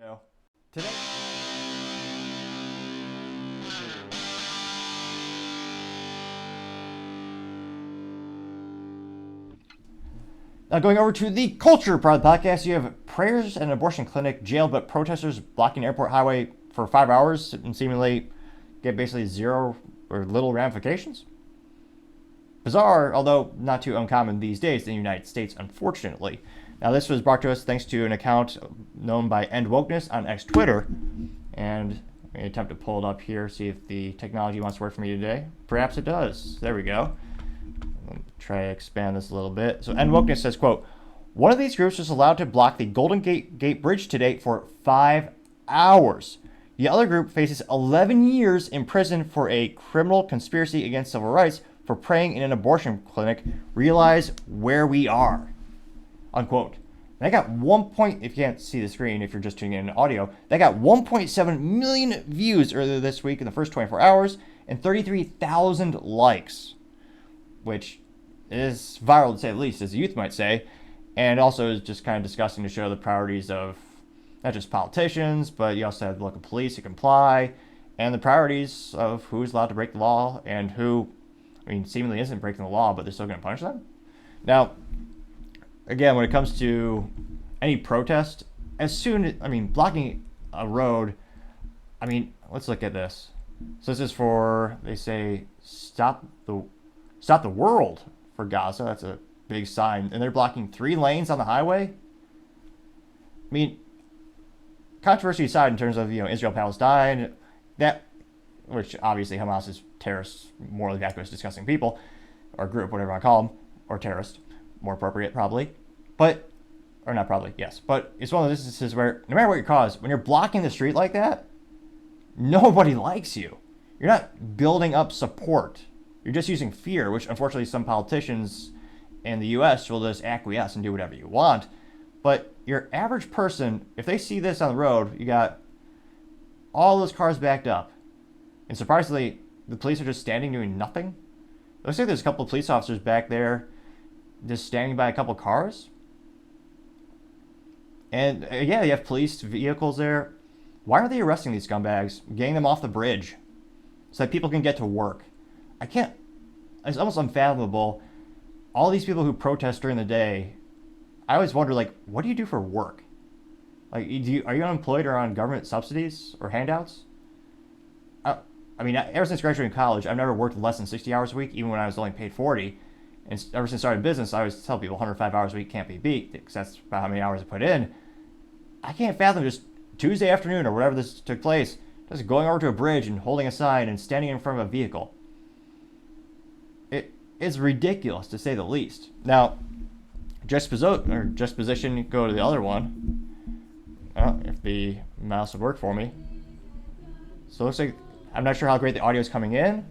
Go. Today. Now going over to the culture part of the podcast, you have prayers at an abortion clinic jailed, but protesters blocking airport highway for 5 hours and seemingly get basically zero or little ramifications. Bizarre, although not too uncommon these days in the United States, unfortunately. Now, this was brought to us thanks to an account known by End Wokeness on X Twitter. And I'm going to attempt to pull it up here, see if the technology wants to work for me today. Perhaps it does. There we go. Let me try to expand this a little bit. So End Wokeness says, quote, "One of these groups was allowed to block the Golden Gate Bridge today for 5 hours. The other group faces 11 years in prison for a criminal conspiracy against civil rights for praying in an abortion clinic. Realize where we are." Unquote. And I got if you can't see the screen, if you're just tuning in audio, they got 1.7 million views earlier this week in the first 24 hours and 33,000 likes, which is viral to say the least, as the youth might say, and also is just kind of disgusting to show the priorities of not just politicians, but you also have the local police who comply, and the priorities of who's allowed to break the law and who, seemingly isn't breaking the law, but they're still going to punish them. Now, again, when it comes to any protest, blocking a road, let's look at this. So this is for, they say, stop the world for Gaza. That's a big sign. And they're blocking 3 lanes on the highway. Controversy aside in terms of, Israel-Palestine, which obviously Hamas is terrorists, morally vacuous, disgusting people, or group, whatever I call them, or terrorist, more appropriate probably, but it's one of those instances where no matter what your cause, when you're blocking the street like that, nobody likes you. You're not building up support. You're just using fear, which unfortunately some politicians in the U.S. will just acquiesce and do whatever you want. But your average person, if they see this on the road, you got all those cars backed up, and surprisingly, the police are just standing doing nothing. It looks like there's a couple of police officers back there just standing by a couple cars. And you have police vehicles there. Why are they arresting these scumbags, getting them off the bridge so that people can get to work? It's almost unfathomable. All these people who protest during the day, I always wonder, what do you do for work? Are you unemployed or on government subsidies or handouts? Ever since graduating college, I've never worked less than 60 hours a week, even when I was only paid 40. And ever since I started business, I always tell people 105 hours a week can't be beat, because that's about how many hours I put in. I can't fathom just Tuesday afternoon or whatever this took place, just going over to a bridge and holding a sign and standing in front of a vehicle. It is ridiculous, to say the least. Now, juxtaposition, go to the other one. If the mouse would work for me. So it looks like, I'm not sure how great the audio is coming in.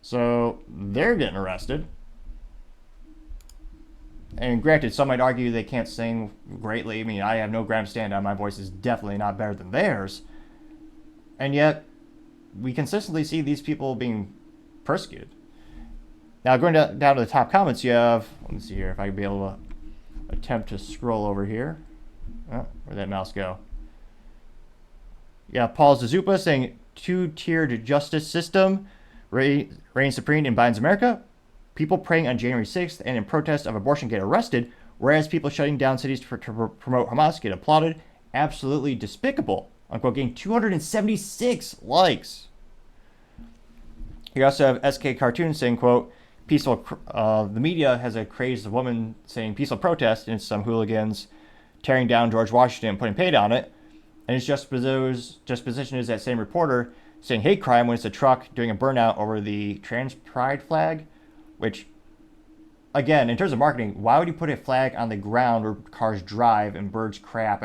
So they're getting arrested. And granted, some might argue they can't sing greatly. I have no ground to stand on. My voice is definitely not better than theirs. And yet, we consistently see these people being persecuted. Now, going down to the top comments, you have, let me see here if I can be able to attempt to scroll over here. Where'd that mouse go? Yeah, Paul Zazupa saying, two-tiered justice system reigns supreme in Biden's America. People praying on January 6th and in protest of abortion get arrested, whereas people shutting down cities to promote Hamas get applauded. Absolutely despicable. Unquote, getting 276 likes. You also have SK Cartoon saying, quote, the media has a crazed woman saying peaceful protest, and some hooligans tearing down George Washington and putting paint on it. And his juxtaposition is that same reporter saying hate crime when it's a truck doing a burnout over the trans pride flag, which, again, in terms of marketing, why would you put a flag on the ground where cars drive and birds crap?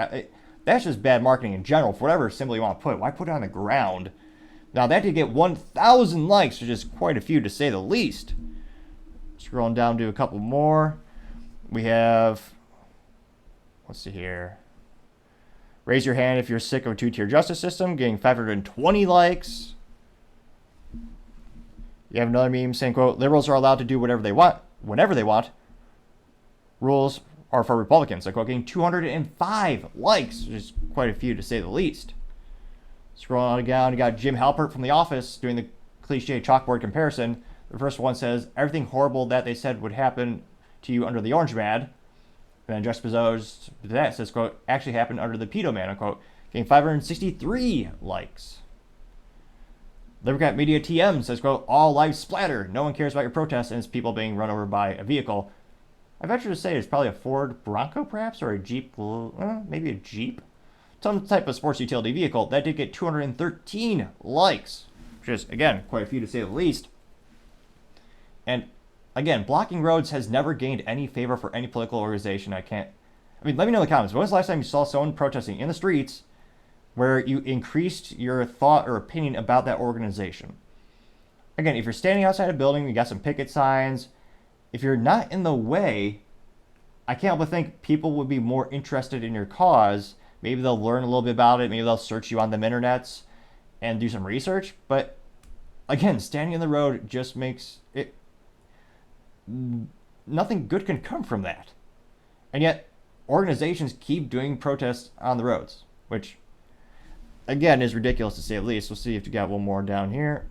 That's just bad marketing in general. For whatever symbol you want to put, why put it on the ground? Now, that did get 1,000 likes, which is quite a few to say the least. Scrolling down to a couple more. We have, let's see here. Raise your hand if you're sick of a two-tier justice system, getting 520 likes. You have another meme saying, quote, liberals are allowed to do whatever they want, whenever they want. Rules are for Republicans. Like, quote, getting 205 likes, which is quite a few to say the least. Scrolling on down, you got Jim Halpert from The Office doing the cliche chalkboard comparison. The first one says, everything horrible that they said would happen to you under the Orange Man. And then juxtaposed to that says, quote, actually happened under the Pedo Man, unquote, getting 563 likes. Libercat Media TM says, quote, all lives splatter. No one cares about your protest and it's people being run over by a vehicle. I venture to say it's probably a Ford Bronco, perhaps, or a Jeep, maybe a Jeep. Some type of sports utility vehicle. That did get 213 likes, which is, again, quite a few to say the least. And, again, blocking roads has never gained any favor for any political organization. Let me know in the comments. When was the last time you saw someone protesting in the streets where you increased your thought or opinion about that organization? Again, if you're standing outside a building, you got some picket signs. If you're not in the way, I can't help but think people would be more interested in your cause. Maybe they'll learn a little bit about it. Maybe they'll search you on the internets and do some research. But again, standing in the road just makes it... Nothing good can come from that. And yet, organizations keep doing protests on the roads, which, again, is ridiculous to say the least. We'll see if we got one more down here.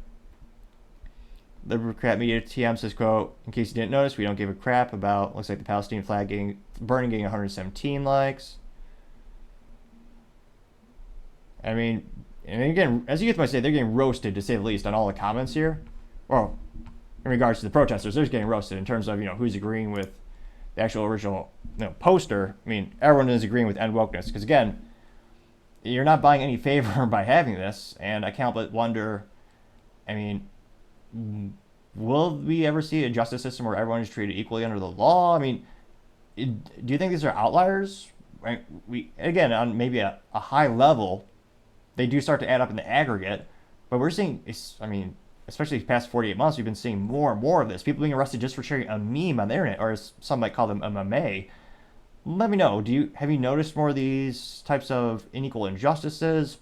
Libercat Media TM says, quote, in case you didn't notice, we don't give a crap about, looks like the Palestinian flag burning, getting 117 likes. I mean, and again, as you might say, they're getting roasted, to say the least, on all the comments here. Well, in regards to the protesters, they're just getting roasted in terms of, who's agreeing with the actual original poster. I mean, everyone is agreeing with end wokeness. Because, again, you're not buying any favor by having this. And I can't but wonder, will we ever see a justice system where everyone is treated equally under the law? Do you think these are outliers? Again, on maybe a high level, they do start to add up in the aggregate, but we're seeing, especially the past 48 months, we've been seeing more and more of this. People being arrested just for sharing a meme on the internet, or as some might call them, a meme. Let me know. Have you noticed more of these types of unequal injustices?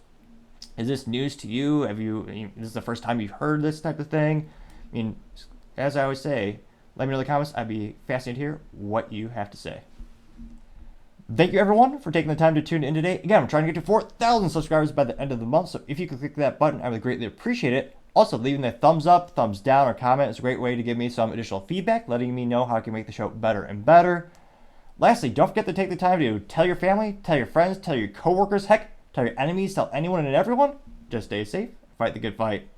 Is this news to you? Is this the first time you've heard this type of thing? As I always say, let me know in the comments. I'd be fascinated to hear what you have to say. Thank you, everyone, for taking the time to tune in today. Again, I'm trying to get to 4,000 subscribers by the end of the month, so if you could click that button, I would greatly appreciate it. Also, leaving a thumbs up, thumbs down, or comment is a great way to give me some additional feedback, letting me know how I can make the show better and better. Lastly, don't forget to take the time to tell your family, tell your friends, tell your coworkers, heck, tell your enemies, tell anyone and everyone. Just stay safe, fight the good fight.